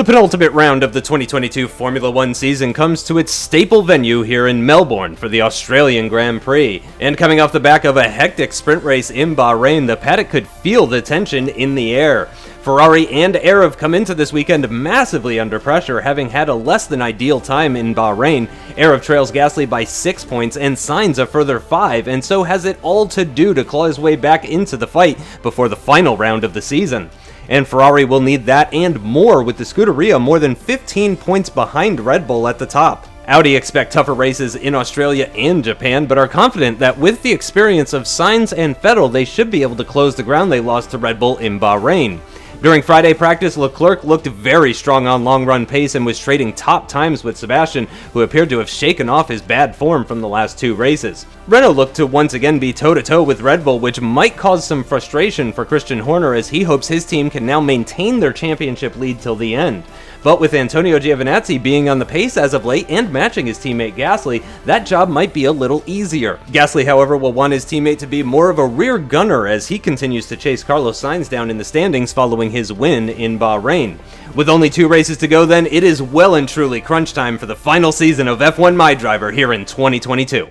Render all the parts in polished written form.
The penultimate round of the 2022 Formula 1 season comes to its staple venue here in Melbourne for the Australian Grand Prix. And coming off the back of a hectic sprint race in Bahrain, the paddock could feel the tension in the air. Ferrari and aarava come into this weekend massively under pressure, having had a less than ideal time in Bahrain. Aarava trails Gasly by 6 points and Sainz a further 5, and so has it all to do to claw his way back into the fight before the final round of the season. And Ferrari will need that and more, with the Scuderia more than 15 points behind Red Bull at the top. Audi expect tougher races in Australia and Japan, but are confident that with the experience of Sainz and Vettel, they should be able to close the ground they lost to Red Bull in Bahrain. During Friday practice, Leclerc looked very strong on long-run pace and was trading top times with Sebastian, who appeared to have shaken off his bad form from the last 2 races. Renault looked to once again be toe-to-toe with Red Bull, which might cause some frustration for Christian Horner, as he hopes his team can now maintain their championship lead till the end. But with Antonio Giovinazzi being on the pace as of late and matching his teammate Gasly, that job might be a little easier. Gasly, however, will want his teammate to be more of a rear gunner as he continues to chase Carlos Sainz down in the standings following his win in Bahrain. With only 2 races to go then, it is well and truly crunch time for the final season of F1 MyDriver here in 2022.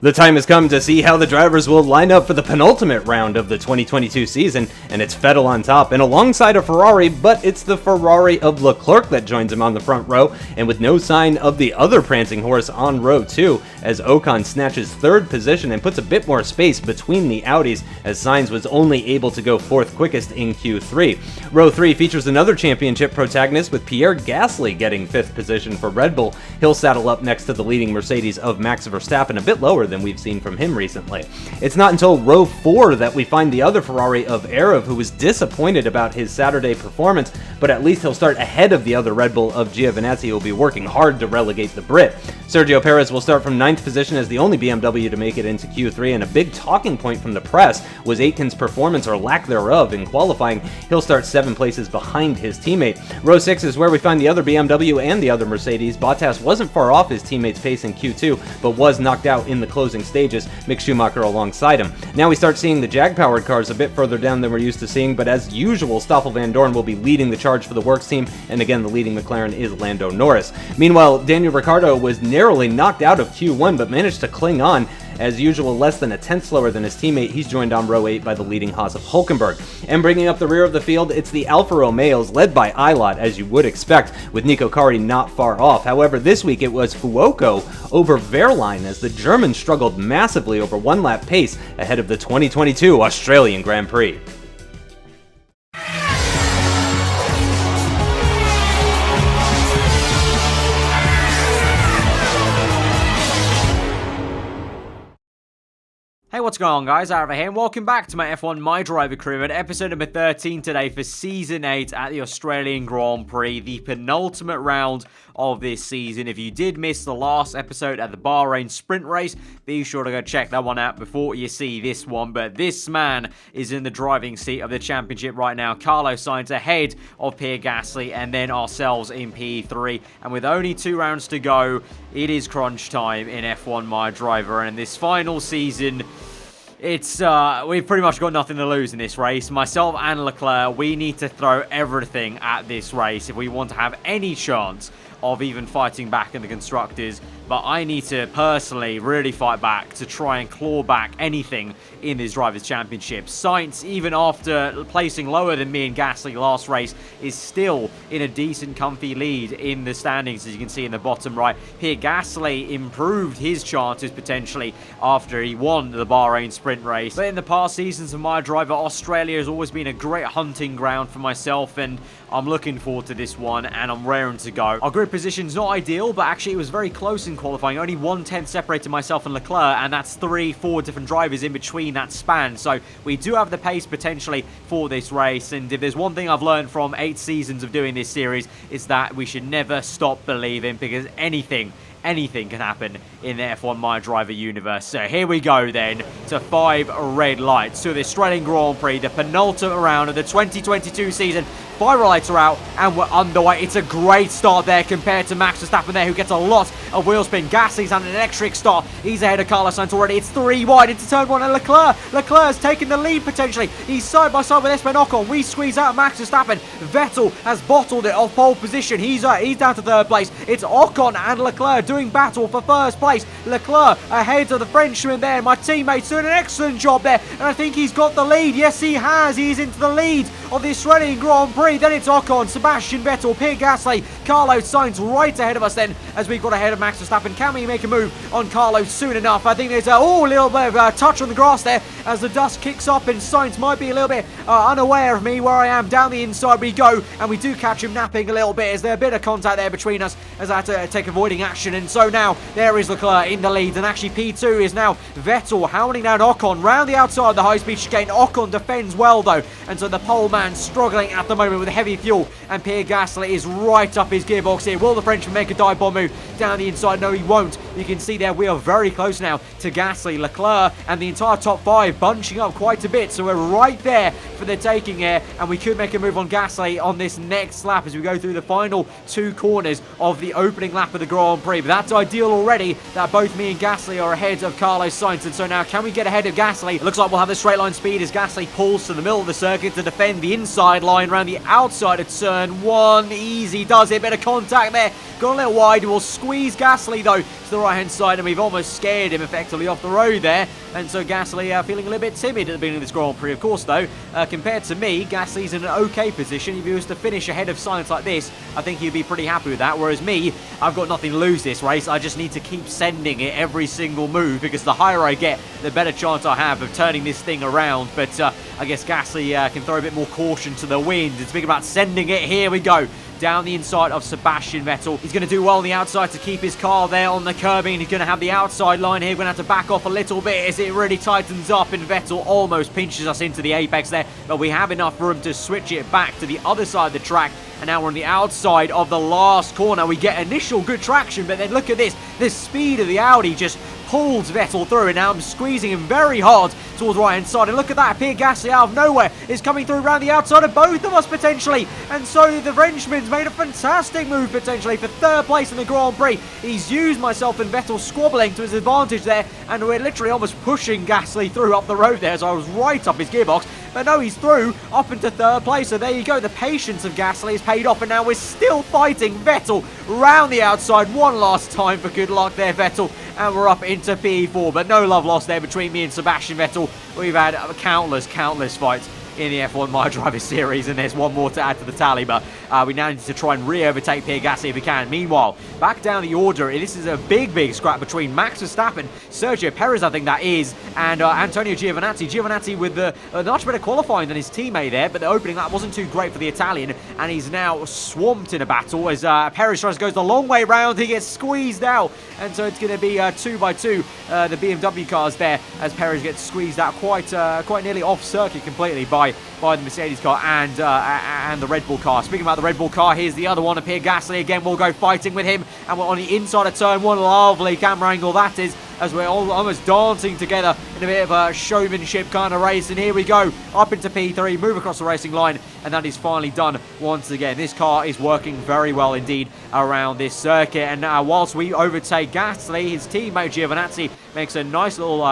The time has come to see how the drivers will line up for the penultimate round of the 2022 season, and it's Vettel on top and alongside a Ferrari, but it's the Ferrari of Leclerc that joins him on the front row, and with no sign of the other prancing horse on row 2, as Ocon snatches 3rd position and puts a bit more space between the Audis, as Sainz was only able to go 4th quickest in Q3. Row 3 features another championship protagonist, with Pierre Gasly getting 5th position for Red Bull. He'll saddle up next to the leading Mercedes of Max Verstappen, a bit lower than we've seen from him recently. It's not until row 4 that we find the other Ferrari of aarava, who was disappointed about his Saturday performance, but at least he'll start ahead of the other Red Bull of Giovinazzi, who will be working hard to relegate the Brit. Sergio Perez will start from 9th position as the only BMW to make it into Q3, and a big talking point from the press was Aitken's performance or lack thereof in qualifying. He'll start 7 places behind his teammate. Row 6 is where we find the other BMW and the other Mercedes. Bottas wasn't far off his teammate's pace in Q2, but was knocked out in the closing stages. Mick Schumacher alongside him. Now we start seeing the Jag-powered cars a bit further down than we're used to seeing, but as usual, Stoffel Van Dorn will be leading the charge for the works team, and again, the leading McLaren is Lando Norris. Meanwhile, Daniel Ricciardo was narrowly knocked out of Q1, but managed to cling on. As usual, less than a tenth slower than his teammate, he's joined on row 8 by the leading Haas of Hulkenberg. And bringing up the rear of the field, it's the Alfa Romeos, led by Ilott, as you would expect, with Nico Kari not far off. However, this week it was Fuoco over Wehrlein, as the Germans struggled massively over 1-lap pace ahead of the 2022 Australian Grand Prix. Hey, what's going on, guys? Aarava here, and welcome back to my F1 MyDriver crew and episode number 13 today for Season 8 at the Australian Grand Prix, the penultimate round of this season. If you did miss the last episode at the Bahrain sprint race, be sure to go check that one out before you see this one. But this man is in the driving seat of the championship right now. Carlos Sainz ahead of Pierre Gasly, and then ourselves in P3. And with only 2 rounds to go, it is crunch time in F1 MyDriver. And this final season, we've pretty much got nothing to lose in this race. Myself and Leclerc, we need to throw everything at this race if we want to have any chance of even fighting back in the Constructors. But I need to personally really fight back to try and claw back anything in this Drivers' Championship. Sainz, even after placing lower than me and Gasly last race, is still in a decent, comfy lead in the standings, as you can see in the bottom right. Pierre Gasly improved his chances potentially after he won the Bahrain sprint race. But in the past seasons of MyDriver, Australia has always been a great hunting ground for myself, and I'm looking forward to this one, and I'm raring to go. Our grid position's not ideal, but actually it was very close in qualifying. Only 1/10 separated myself and Leclerc, and that's 3-4 different drivers in between that span. So we do have the pace potentially for this race, and if there's one thing I've learned from 8 seasons of doing this series, is that we should never stop believing, because anything can happen in the F1 MyDriver universe. So here we go then to 5 red lights to the Australian Grand Prix, the penultimate round of the 2022 season defibrillator out, and we're underway. It's a great start there compared to Max Verstappen there, who gets a lot of wheel spin. Gasly's had an electric start. He's ahead of Carlos Sainz already. It's 3 wide into turn 1, and Leclerc's taking the lead potentially. He's side by side with Esteban Ocon. We squeeze out Max Verstappen. Vettel has bottled it off pole position. He's down to 3rd place. It's Ocon and Leclerc doing battle for 1st place. Leclerc ahead of the Frenchman there. My teammate's doing an excellent job there, and I think he's got the lead. Yes, he has. He's into the lead of the Australian Grand Prix. Then it's Ocon, Sebastian Vettel, Pierre Gasly, Carlos Sainz right ahead of us then, as we got ahead of Max Verstappen. Can we make a move on Carlos soon enough? I think there's a little bit of a touch on the grass there as the dust kicks up, and Sainz might be a little bit unaware of me where I am. Down the inside we go, and we do catch him napping a little bit. Is there a bit of contact there between us as I had to take avoiding action? And so now there is Leclerc in the lead, and actually P2 is now Vettel hounding down Ocon round the outside of the high-speed chicane. Ocon defends well though, and so the pole man struggling at the moment with heavy fuel, and Pierre Gasly is right up his gearbox here. Will the Frenchman make a dive bomb move down the inside? No, he won't. You can see there we are very close now to Gasly, Leclerc, and the entire top 5 bunching up quite a bit, so we're right there for the taking here, and we could make a move on Gasly on this next lap as we go through the final 2 corners of the opening lap of the Grand Prix. But that's ideal already that both me and Gasly are ahead of Carlos Sainz, and so now can we get ahead of Gasly? Looks like we'll have the straight line speed as Gasly pulls to the middle of the circuit to defend the inside line around the outside of turn 1. Easy does it, bit of contact there, got a little wide. We'll squeeze Gasly though to the right hand side, and we've almost scared him effectively off the road there, and so Gasly feeling a little bit timid at the beginning of this Grand Prix. Of course though, compared to me, Gasly's in an okay position. If he was to finish ahead of Sainz like this, I think he'd be pretty happy with that, whereas me, I've got nothing to lose this race. I just need to keep sending it every single move, because the higher I get, the better chance I have of turning this thing around. But I guess Gasly can throw a bit more caution to the wind. And speaking about sending it, here we go. Down the inside of Sebastian Vettel. He's going to do well on the outside to keep his car there on the curbing. He's going to have the outside line here. We're going to have to back off a little bit as it really tightens up, and Vettel almost pinches us into the apex there. But we have enough room to switch it back to the other side of the track. And now we're on the outside of the last corner. We get initial good traction, but then look at this. The speed of the Audi just pulls Vettel through, and now I'm squeezing him very hard towards the right hand side, and look at that, Pierre Gasly out of nowhere is coming through around the outside of both of us potentially, and so the Frenchman's made a fantastic move potentially for 3rd place in the Grand Prix. He's used myself and Vettel squabbling to his advantage there, and we're literally almost pushing Gasly through up the road there, so I was right up his gearbox. But no, he's through up into 3rd place. So there you go. The patience of Gasly is paid off. And now we're still fighting Vettel round the outside one last time for good luck there, Vettel. And we're up into P4. But no love lost there between me and Sebastian Vettel. We've had countless fights in the F1 MyDriver series, and there's one more to add to the tally, but we now need to try and re-overtake Pierre Gasly if we can. Meanwhile, back down the order, this is a big scrap between Max Verstappen, Sergio Perez I think that is, and Antonio Giovinazzi. Giovinazzi with the much better qualifying than his teammate there, but the opening lap wasn't too great for the Italian, and he's now swamped in a battle as Perez tries to go the long way round. He gets squeezed out, and so it's going to be 2x2 the BMW cars there as Perez gets squeezed out quite nearly off circuit completely by the Mercedes car and the Red Bull car. Speaking about the Red Bull car, here's the other one. Pierre Gasly again will go fighting with him, and we're on the inside of turn 1. Lovely camera angle that is, as we're all almost dancing together in a bit of a showmanship kind of race. And here we go, up into P3, move across the racing line, and that is finally done once again. This car is working very well indeed around this circuit, and whilst we overtake Gasly, his teammate Giovinazzi makes a nice little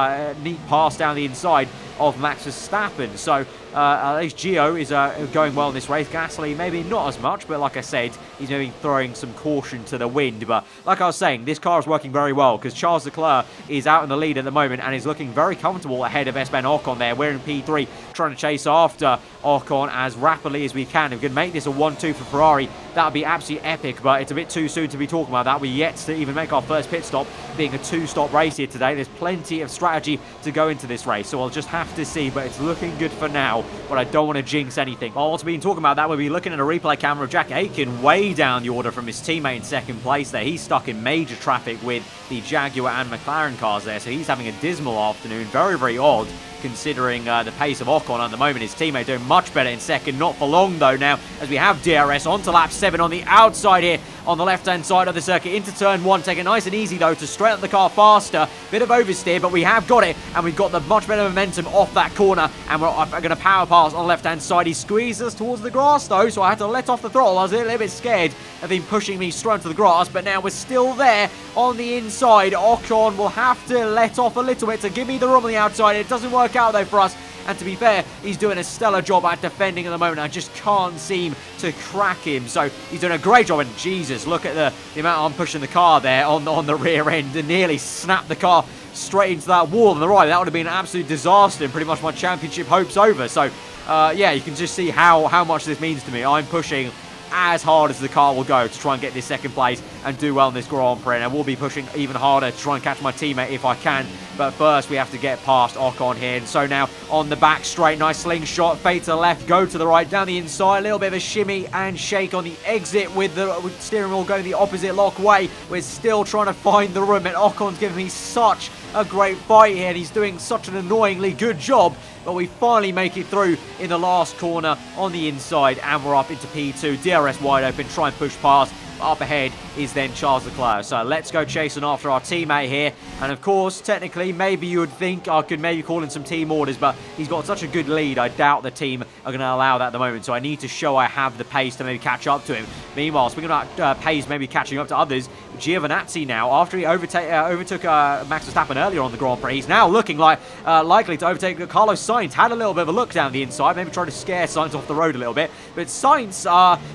neat pass down the inside of Max Verstappen. So at least Gio is going well in this race. Gasly maybe not as much, but like I said, he's maybe throwing some caution to the wind. But like I was saying, this car is working very well because Charles Leclerc is out in the lead at the moment and is looking very comfortable ahead of Esteban Ocon there. We're in P3 trying to chase after Ocon as rapidly as we can. If we can make this a 1-2 for Ferrari, that would be absolutely epic, but it's a bit too soon to be talking about that. We're yet to even make our first pit stop, being a 2-stop race here today. There's plenty of strategy to go into this race, so I'll just have to see, but it's looking good for now, but I don't want to jinx anything. Whilst we've been talking about that, we'll be looking at a replay camera of Jack Aitken way down the order from his teammate in second place there. He's stuck in major traffic with the Jaguar and McLaren cars there, so he's having a dismal afternoon. Very, very odd considering the pace of Ocon at the moment. His teammate doing much better in second. Not for long, though, now, as we have DRS onto lap 7 on the outside here on the left-hand side of the circuit into turn 1. Taking nice and easy, though, to straighten up the car faster. Bit of oversteer, but we have got it, and we've got the much better momentum off that corner, and we're going to power pass on the left-hand side. He squeezes us towards the grass, though, so I had to let off the throttle. I was a little bit scared of him pushing me straight into the grass, but now we're still there on the inside. Ocon will have to let off a little bit to give me the room on the outside. It doesn't work out, though, for us. And to be fair, he's doing a stellar job at defending at the moment. I just can't seem to crack him. So he's doing a great job. And Jesus, look at the amount I'm pushing the car there on the rear end and nearly snapped the car straight into that wall on the right. That would have been an absolute disaster and pretty much my championship hopes over. So, yeah, you can just see how much this means to me. I'm pushing as hard as the car will go to try and get this second place and do well in this Grand Prix. And I will be pushing even harder to try and catch my teammate if I can. But first, we have to get past Ocon here. And so now on the back straight, nice slingshot, fade to the left, go to the right, down the inside, a little bit of a shimmy and shake on the exit with the steering wheel going the opposite lock way. We're still trying to find the room, and Ocon's giving me such a great fight here, and he's doing such an annoyingly good job. But we finally make it through in the last corner on the inside, and we're up into P2. DRS wide open, try and push past. Up ahead is then Charles Leclerc. So let's go chasing after our teammate here. And of course, technically, maybe you would think I could maybe call in some team orders, but he's got such a good lead. I doubt the team are going to allow that at the moment. So I need to show I have the pace to maybe catch up to him. Meanwhile, speaking about pace, maybe catching up to others, Giovinazzi now, after he overtook Max Verstappen earlier on the Grand Prix, he's now looking like likely to overtake Carlos Sainz. Had a little bit of a look down the inside, maybe trying to scare Sainz off the road a little bit. But Sainz,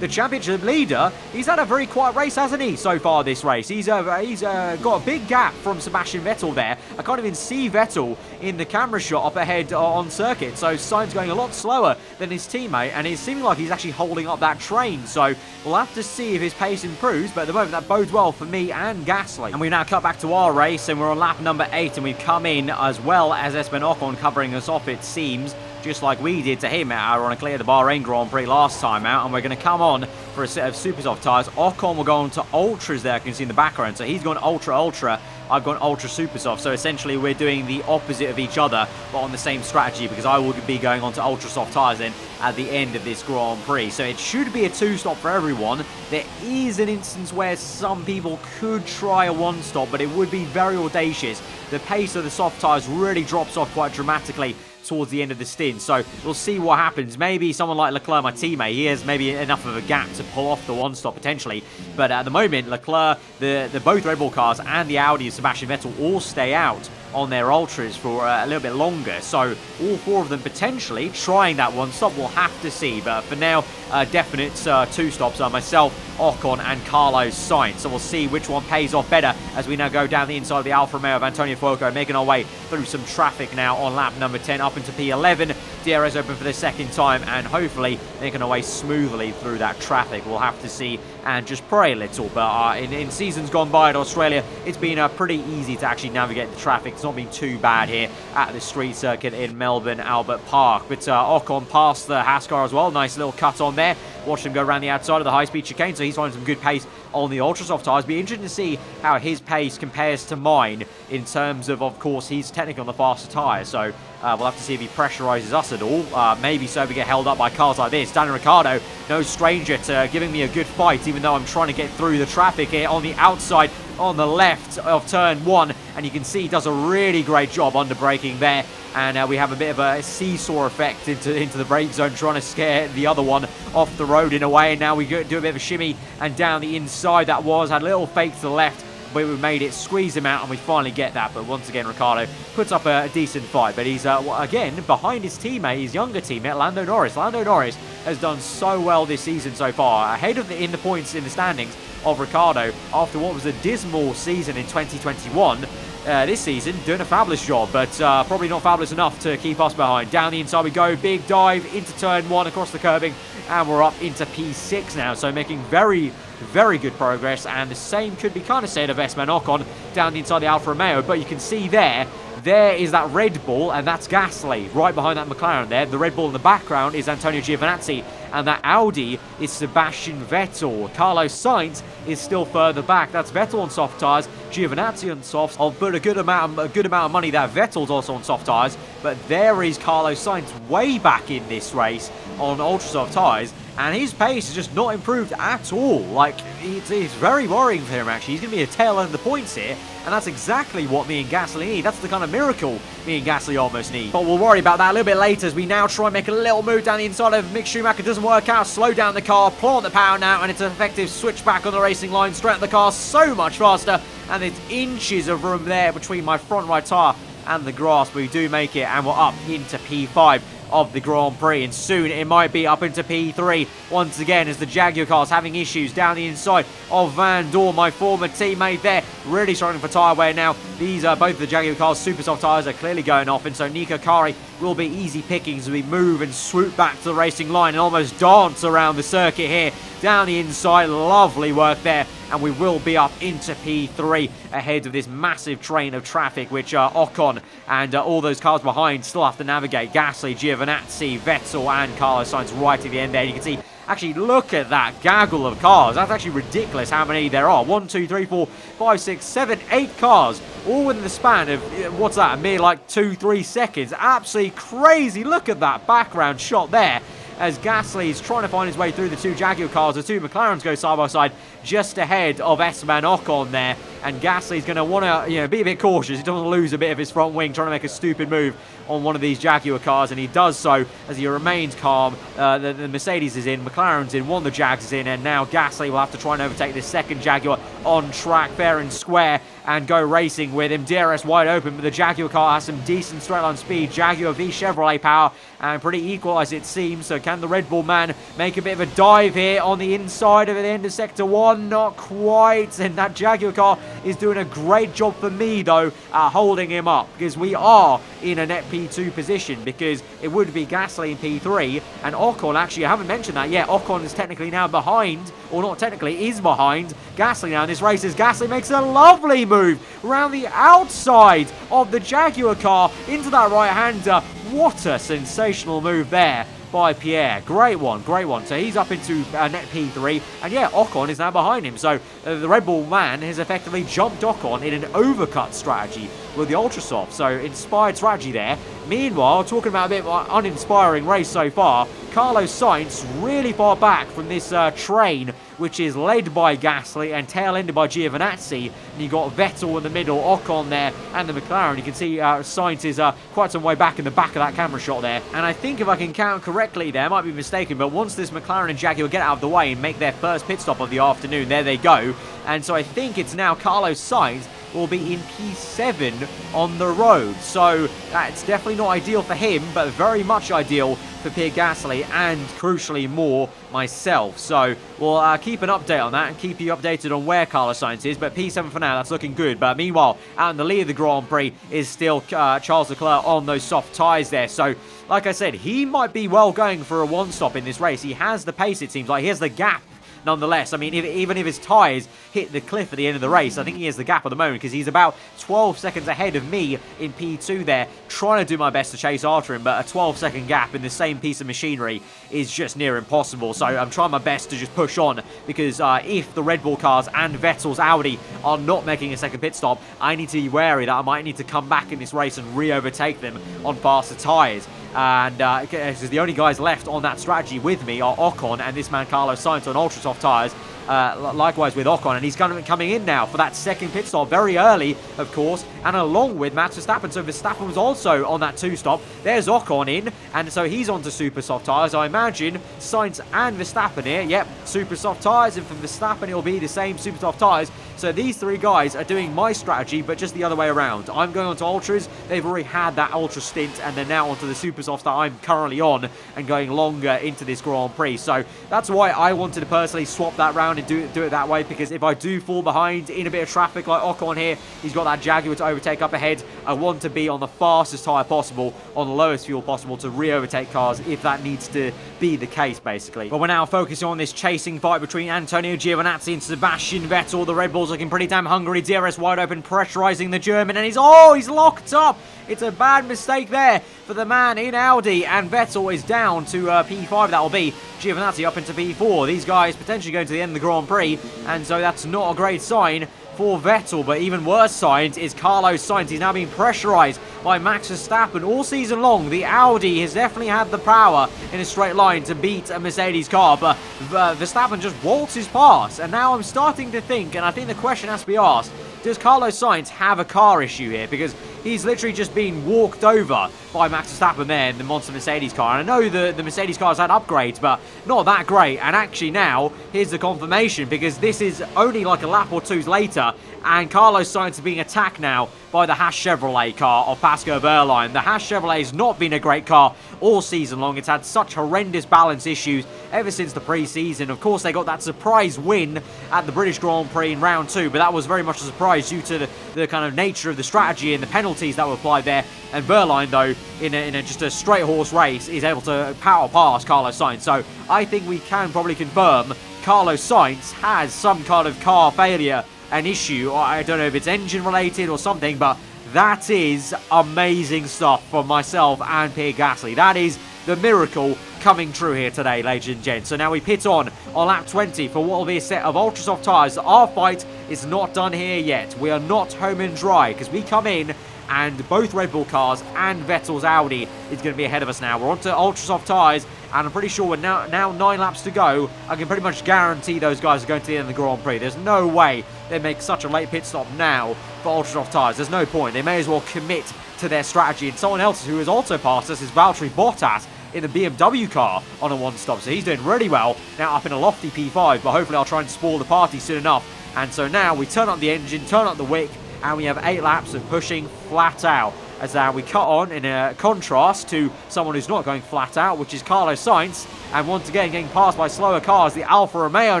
the championship leader, he's had a very quiet race, hasn't he, so far this race? He's got a big gap from Sebastian Vettel there. I can't even see Vettel in the camera shot up ahead on circuit. So Sainz going a lot slower than his teammate, and it's seeming like he's actually holding up that train. So we'll have to see if his pace improves, but at the moment that bodes well for me and Gasly. And we now cut back to our race, and we're on lap number 8, and we've come in as well as Esteban Ocon covering us off, it seems, just like we did to him, ironically, at the Bahrain Grand Prix last time out. And we're going to come on for a set of super soft tyres. Ocon will go on to ultras there, you can see in the background. So he's gone ultra. I've gone ultra super soft. So essentially we're doing the opposite of each other, but on the same strategy, because I will be going on to ultra soft tyres then at the end of this Grand Prix. So it should be a 2-stop for everyone. There is an instance where some people could try a 1-stop, but it would be very audacious. The pace of the soft tyres really drops off quite dramatically towards the end of the stint. So we'll see what happens. Maybe someone like Leclerc, my teammate, he has maybe enough of a gap to pull off the 1-stop potentially. But at the moment, Leclerc, the both Red Bull cars and the Audi of Sebastian Vettel all stay out on their ultras for a little bit longer. So all 4 of them potentially trying that 1-stop. We'll have to see. But for now, definite 2 stops are myself, Ocon and Carlos Sainz. So we'll see which one pays off better as we now go down the inside of the Alfa Romeo of Antonio Fuoco, making our way through some traffic now on lap number 10 up into P11. DRS open for the second time, and hopefully making our way smoothly through that traffic. We'll have to see and just pray a little. But in seasons gone by at Australia, it's been pretty easy to actually navigate the traffic. It's not been too bad here at the street circuit in Melbourne Albert Park. But Ocon passed the Haas car as well. Nice little cut on there. Watched him go around the outside of the high-speed chicane, so he's finding some good pace on the ultra-soft tyres. Be interesting to see how his pace compares to mine in terms of course, he's technically on the faster tyres. So we'll have to see if he pressurizes us at all. Maybe so we get held up by cars like this. Daniel Ricciardo, no stranger to giving me a good fight, even though I'm trying to get through the traffic here on the outside on the left of turn 1. And you can see he does a really great job under braking there. And we have a bit of a seesaw effect into the brake zone, trying to scare the other one off the road in a way. And now we do a bit of a shimmy and down the inside that had a little fake to the left, but we made it, squeeze him out, and we finally get that. But once again, Ricciardo puts up a decent fight. But he's, again, behind his teammate, his younger teammate, Lando Norris. Lando Norris has done so well this season so far, ahead of in the points in the standings of Ricciardo after what was a dismal season in 2021. This season, doing a fabulous job, but probably not fabulous enough to keep us behind. Down the inside we go, big dive into turn 1 across the curbing, and we're up into P6 now, so making very, very good progress. And the same could be kind of said of Esteban Ocon down the inside the Alfa Romeo, but you can see there, there is that Red Bull, and that's Gasly right behind that McLaren there. The Red Bull in the background is Antonio Giovinazzi, and that Audi is Sebastian Vettel. Carlos Sainz is still further back. That's Vettel on soft tyres, Giovinazzi on softs. I'll put a good amount of money that Vettel's also on soft tyres, but there is Carlos Sainz way back in this race on ultra soft tyres, and his pace is just not improved at all. Like, it's very worrying for him, actually. He's going to be a tail end of the points here, and that's exactly what me and Gasly need. That's the kind of miracle me and Gasly almost need. But we'll worry about that a little bit later as we now try and make a little move down the inside of Mick Schumacher. Doesn't work out. Slow down the car, plant the power now, and it's an effective switch back on the racing line. Straighten the car so much faster, and it's inches of room there between my front right tyre and the grass. But we do make it, and we're up into P5 of the Grand Prix, and soon it might be up into P3 once again as the Jaguar car's having issues down the inside of Van Dorn, my former teammate there, really struggling for tyre wear now. These are both the Jaguar car's super soft tyres are clearly going off, and so Nico Kari will be easy pickings as we move and swoop back to the racing line and almost dance around the circuit here down the inside. Lovely work there, and we will be up into P3 ahead of this massive train of traffic, which Ocon and all those cars behind still have to navigate. Gasly, Giovinazzi, Vettel, and Carlos Sainz right at the end there. You can see, actually, look at that gaggle of cars. That's actually ridiculous how many there are. 1, 2, 3, 4, 5, 6, 7, 8 cars, all within the span of, what's that, a mere like 2-3 seconds. Absolutely crazy. Look at that background shot there as Gasly is trying to find his way through the two Jaguar cars. The two McLarens go side by side just ahead of Esteban Ocon there, and Gasly's going to want to, be a bit cautious. He doesn't lose a bit of his front wing trying to make a stupid move on one of these Jaguar cars, and he does so as he remains calm. The Mercedes is in, McLaren's in, one of the Jags is in, and now Gasly will have to try and overtake this second Jaguar on track, fair and square, and go racing with him. DRS wide open, but the Jaguar car has some decent straight line speed. Jaguar v Chevrolet power, and pretty equal as it seems. So can the Red Bull man make a bit of a dive here on the inside of the end of sector 1? Not quite, and that Jaguar car is doing a great job for me though at holding him up, because we are in a net P2 position, because it would be Gasly in P3 and Ocon. Actually, I haven't mentioned that yet. Ocon is technically now behind, or not technically, is behind Gasly now in this race, as Gasly makes a lovely move around the outside of the Jaguar car into that right-hander. What a sensational move there by Pierre. Great one, great one. So he's up into net P3, and yeah, Ocon is now behind him. So the Red Bull man has effectively jumped Ocon in an overcut strategy with the Ultra Soft. So inspired strategy there. Meanwhile, talking about a bit of an uninspiring race so far, Carlos Sainz really far back from this train, which is led by Gasly and tail-ended by Giovinazzi. And you've got Vettel in the middle, Ocon there, and the McLaren. You can see Sainz is quite some way back in the back of that camera shot there. And I think if I can count correctly there, I might be mistaken, but once this McLaren and Jaguar get out of the way and make their first pit stop of the afternoon, there they go. And so I think it's now Carlos Sainz will be in P7 on the road. So that's definitely not ideal for him, but very much ideal for Pierre Gasly and, crucially, more myself. So we'll keep an update on that and keep you updated on where Carlos Sainz is. But P7 for now, that's looking good. But meanwhile, out in the lead of the Grand Prix is still Charles Leclerc on those soft tyres there. So, like I said, he might be well going for a one-stop in this race. He has the pace, it seems like. He has the gap. Nonetheless, I mean, even if his tyres hit the cliff at the end of the race, I think he has the gap at the moment, because he's about 12 seconds ahead of me in P2 there, trying to do my best to chase after him, but a 12-second gap in the same piece of machinery is just near impossible. So I'm trying my best to just push on, because if the Red Bull cars and Vettel's Audi are not making a second pit stop, I need to be wary that I might need to come back in this race and re-overtake them on faster tyres. And because the only guys left on that strategy with me are Ocon and this man Carlos Sainz on ultra soft tyres. Likewise with Ocon, and he's coming in now for that second pit stop very early, of course, and along with Max Verstappen. So Verstappen was also on that two-stop. There's Ocon in, and so he's on to super soft tyres. I imagine Sainz and Verstappen here. Yep, super soft tyres, and for Verstappen it'll be the same super soft tyres. So these three guys are doing my strategy, but just the other way around. I'm going on to ultras. They've already had that ultra stint, and they're now onto the super softs that I'm currently on and going longer into this Grand Prix. So that's why I wanted to personally swap that round to do it that way, because if I do fall behind in a bit of traffic like Ocon here, he's got that Jaguar to overtake up ahead. I want to be on the fastest tyre possible, on the lowest fuel possible, to re-overtake cars if that needs to be the case, basically. But we're now focusing on this chasing fight between Antonio Giovinazzi and Sebastian Vettel. The Red Bulls looking pretty damn hungry. DRS wide open, pressurising the German, and he's locked up. It's a bad mistake there for the man in Audi, and Vettel is down to P5. That will be Giovinazzi up into P4. These guys potentially going to the end of the Grand Prix, and so that's not a great sign for Vettel. But even worse signs is Carlos Sainz. He's now being pressurised by Max Verstappen. All season long, the Audi has definitely had the power in a straight line to beat a Mercedes car, but Verstappen just waltzes past. And now I'm starting to think, and I think the question has to be asked, does Carlos Sainz have a car issue here? Because he's literally just been walked over by Max Verstappen there in the monster Mercedes car. And I know the Mercedes car's had upgrades, but not that great. And actually now, here's the confirmation, because this is only like a lap or two later, and Carlos Sainz is being attacked now by the Haas Chevrolet car of Pascal Wehrlein. The Haas Chevrolet has not been a great car all season long. It's had such horrendous balance issues ever since the pre-season. Of course, they got that surprise win at the British Grand Prix in round 2, but that was very much a surprise due to the kind of nature of the strategy and the penalties that were applied there. And Wehrlein, though, in just a straight horse race, is able to power past Carlos Sainz. So I think we can probably confirm Carlos Sainz has some kind of car failure, an issue, or I don't know if it's engine related or something, but that is amazing stuff from myself and Pierre Gasly. That is the miracle coming true here today, ladies and gents. So now we pit on lap 20 for what will be a set of ultra soft tyres. Our fight is not done here yet. We are not home and dry, because we come in and both Red Bull cars and Vettel's Audi is going to be ahead of us now. We're onto ultra soft tyres, and I'm pretty sure we're now 9 laps to go. I can pretty much guarantee those guys are going to the end of the Grand Prix. There's no way they make such a late pit stop now for ultra soft tyres. There's no point. They may as well commit to their strategy. And someone else who has also passed us is Valtteri Bottas in the BMW car on a one-stop. So he's doing really well now, up in a lofty P5, but hopefully I'll try and spoil the party soon enough. And so now we turn up the engine, turn up the wick, and we have 8 laps of pushing flat out. As we cut on in a contrast to someone who's not going flat out, which is Carlos Sainz. And once again, getting passed by slower cars, the Alfa Romeo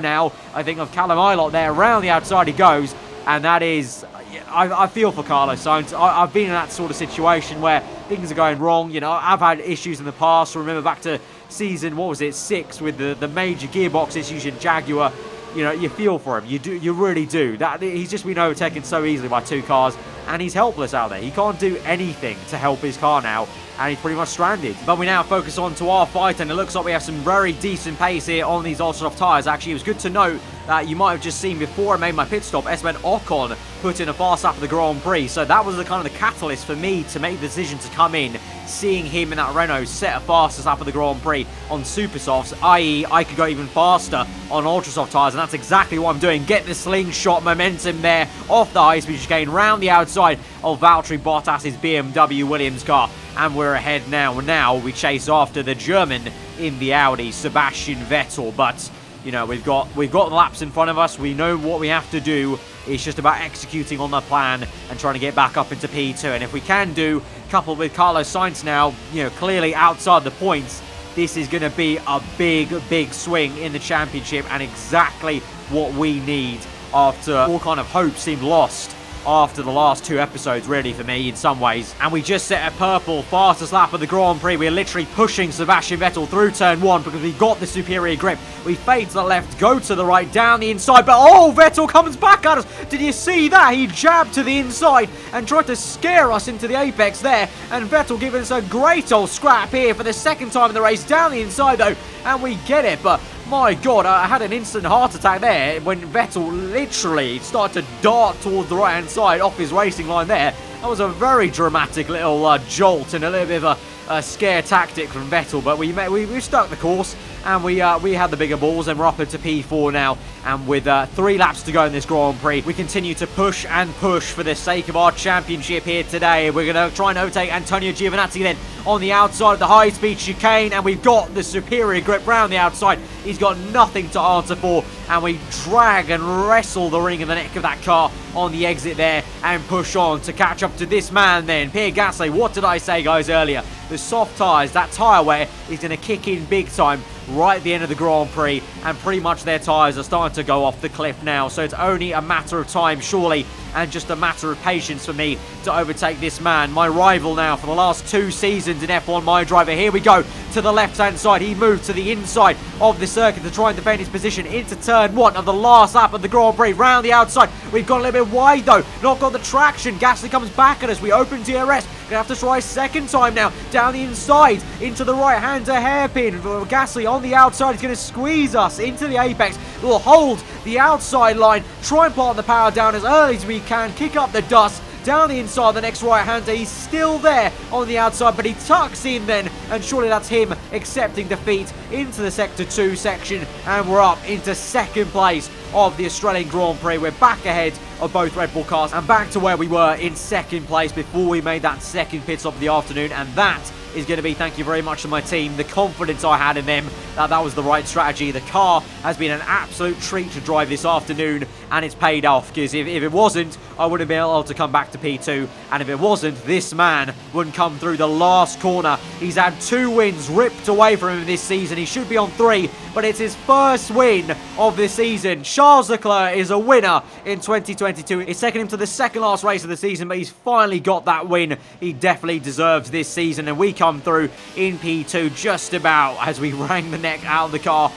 now, I think, of Callum Ilott there. Around the outside he goes, and that is... I feel for Carlos Sainz. I've been in that sort of situation where things are going wrong. You know, I've had issues in the past. Remember back to season, 6 with the major gearbox issues in Jaguar. You know, you feel for him. You really do. He's just been overtaken so easily by 2 cars, and he's helpless out there. He can't do anything to help his car now, and he's pretty much stranded. But we now focus on to our fight, and it looks like we have some very decent pace here on these ultra soft tyres. Actually, it was good to note that you might have just seen before I made my pit stop, Esteban Ocon put in a fast lap of the Grand Prix. So that was the kind of the catalyst for me to make the decision to come in, seeing him in that Renault set a fastest lap of the Grand Prix on super softs, i.e. I could go even faster on ultra soft tyres, and that's exactly what I'm doing. Get the slingshot momentum there off the high speed chicane round the outside of Valtteri Bottas's BMW Williams car, and we're ahead now. Now we chase after the German in the Audi, Sebastian Vettel. But you know, we've got the laps in front of us. We know what we have to do. It's just about executing on the plan and trying to get back up into P2. And if we can do, coupled with Carlos Sainz now, you know, clearly outside the points, this is going to be a big swing in the championship, and exactly what we need after all kind of hope seemed lost after the last 2 episodes, really, for me, in some ways. And we just set a purple fastest lap of the Grand Prix. We're literally pushing Sebastian Vettel through turn 1 because we got the superior grip. We fade to the left, go to the right, down the inside, but oh, Vettel comes back at us. Did you see that? He jabbed to the inside and tried to scare us into the apex there, and Vettel giving us a great old scrap here for the 2nd time in the race, down the inside though, and we get it. But my God, I had an instant heart attack there when Vettel literally started to dart towards the right-hand side off his racing line there. That was a very dramatic little jolt and a little bit of a scare tactic from Vettel, but we stuck the course, and we had the bigger balls, and we're up into P4 now. And with 3 laps to go in this Grand Prix, we continue to push and push for the sake of our championship here today. We're going to try and overtake Antonio Giovinazzi then on the outside of the high-speed chicane, and we've got the superior grip round the outside. He's got nothing to answer for, and we drag and wrestle the ring in the neck of that car on the exit there and push on to catch up to this man then, Pierre Gasly. What did I say, guys, earlier? the soft tyres, that tyre wear is going to kick in big time right at the end of the Grand Prix, and pretty much their tyres are starting to go off the cliff now. So it's only a matter of time, surely, and just a matter of patience for me to overtake this man, my rival now for the last 2 seasons in F1 MyDriver. Here we go to the left-hand side. He moved to the inside of the circuit to try and defend his position into turn 1 of the last lap of the Grand Prix. Round the outside, we've gone a little bit wide though, not got the traction. Gasly comes back at us. We open DRS. Gonna have to try a second time now. Down the inside, into the right-hand, a hairpin. Gasly on the outside is going to squeeze us into the apex. We'll hold the outside line, try and plant the power down as early as we can, kick up the dust. Down the inside, the next right-hander, he's still there on the outside, but he tucks in then, and surely that's him accepting defeat into the Sector 2 section, and we're up into second place of the Australian Grand Prix. We're back ahead of both Red Bull cars and back to where we were in second place before we made that second pit stop of the afternoon, and that is going to be, thank you very much to my team, the confidence I had in them that was the right strategy. The car has been an absolute treat to drive this afternoon, and it's paid off, because if it wasn't, I wouldn't be able to come back to P2, and if it wasn't, this man wouldn't come through the last corner. He's had 2 wins ripped away from him this season. He should be on 3, but it's his first win of this season. Charles Leclerc is a winner in 2022. It's taken him to the second last race of the season, but he's finally got that win. He definitely deserves this season, and we come through in P2 just about as we rang the neck out of the car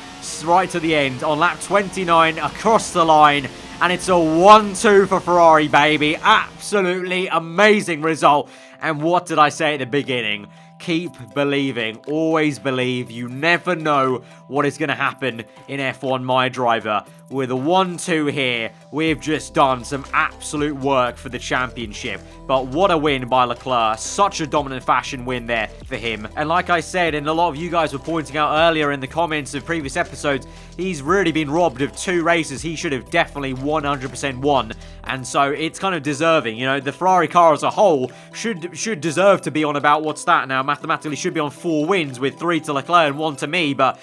right to the end on lap 29 across the line, and it's a 1-2 for Ferrari, baby. Absolutely amazing result. And what did I say at the beginning? Keep believing. Always believe. You never know what is going to happen in F1 MyDriver. With a 1-2 here, we've just done some absolute work for the championship. But what a win by Leclerc. Such a dominant fashion win there for him. And like I said, and a lot of you guys were pointing out earlier in the comments of previous episodes, he's really been robbed of 2 races he should have definitely 100% won. And so it's kind of deserving. You know, the Ferrari car as a whole should deserve to be on about, what's that now? Mathematically should be on 4 wins, with 3 to Leclerc and 1 to me. But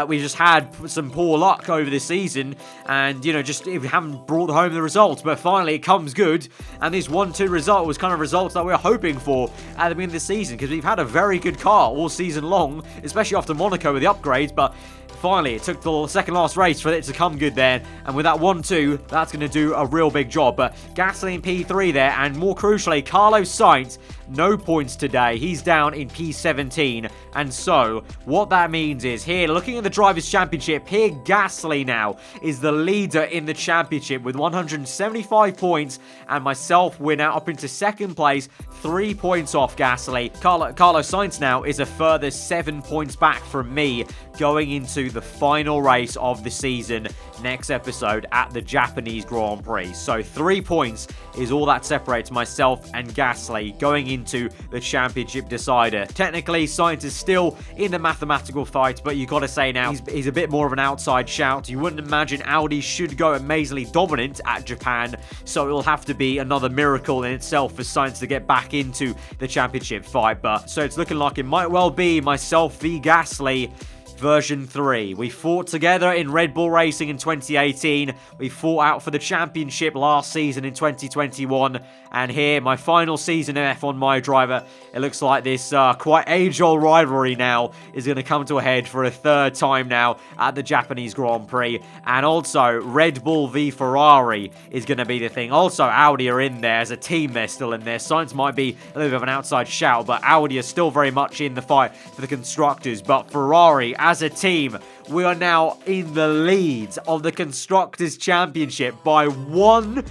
we just had some poor luck over this season, and, you know, just we haven't brought home the results. But finally it comes good, and this 1-2 result was kind of results that we were hoping for at the beginning of the season, because we've had a very good car all season long, especially after Monaco with the upgrades. But finally, it took the second last race for it to come good there, and with that 1-2, that's going to do a real big job. But Gasly in P3 there, and more crucially, Carlos Sainz, no points today. He's down in P17, and so what that means is, here, looking at the Drivers' Championship, here Gasly now is the leader in the championship with 175 points, and myself, we're now up into second place, 3 points off Gasly. Carlos Sainz now is a further 7 points back from me, going into the final race of the season next episode at the Japanese Grand Prix. So 3 points is all that separates myself and Gasly going into the championship decider. Technically, Sainz is still in the mathematical fight, but you got to say now he's a bit more of an outside shout. You wouldn't imagine Audi should go amazingly dominant at Japan, so it'll have to be another miracle in itself for Sainz to get back into the championship fight. But so it's looking like it might well be myself v Gasly version 3. We fought together in Red Bull Racing in 2018. We fought out for the championship last season in 2021. And here, my final season of F1 MyDriver, it looks like this quite age-old rivalry now is going to come to a head for a 3rd time now at the Japanese Grand Prix. And also, Red Bull v Ferrari is going to be the thing. Also, Audi are in there as a team. They're still in there. Sainz might be a little bit of an outside shout, but Audi are still very much in the fight for the constructors. But Ferrari, as a team, we are now in the lead of the Constructors' Championship by one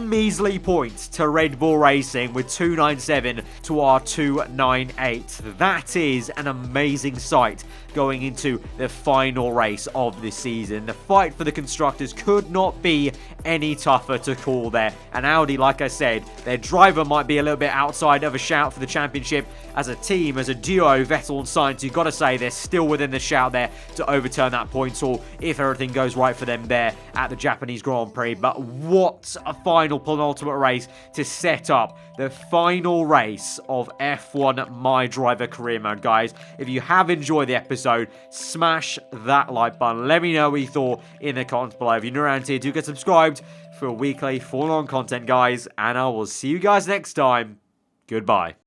measly point to Red Bull Racing, with 297 to our 298. That is an amazing sight going into the final race of this season. The fight for the constructors could not be any tougher to call there. And Audi, like I said, their driver might be a little bit outside of a shout for the championship. As a team, as a duo, Vettel and Sainz, you've got to say they're still within the shout there to overturn that points haul if everything goes right for them there at the Japanese Grand Prix. But what a final penultimate race to set up the final race of F1 MyDriver career mode, guys. If you have enjoyed the episode, smash that like button. Let me know what you thought in the comments below. If you're new around here, do get subscribed for weekly full-on content, guys, and I will see you guys next time. Goodbye.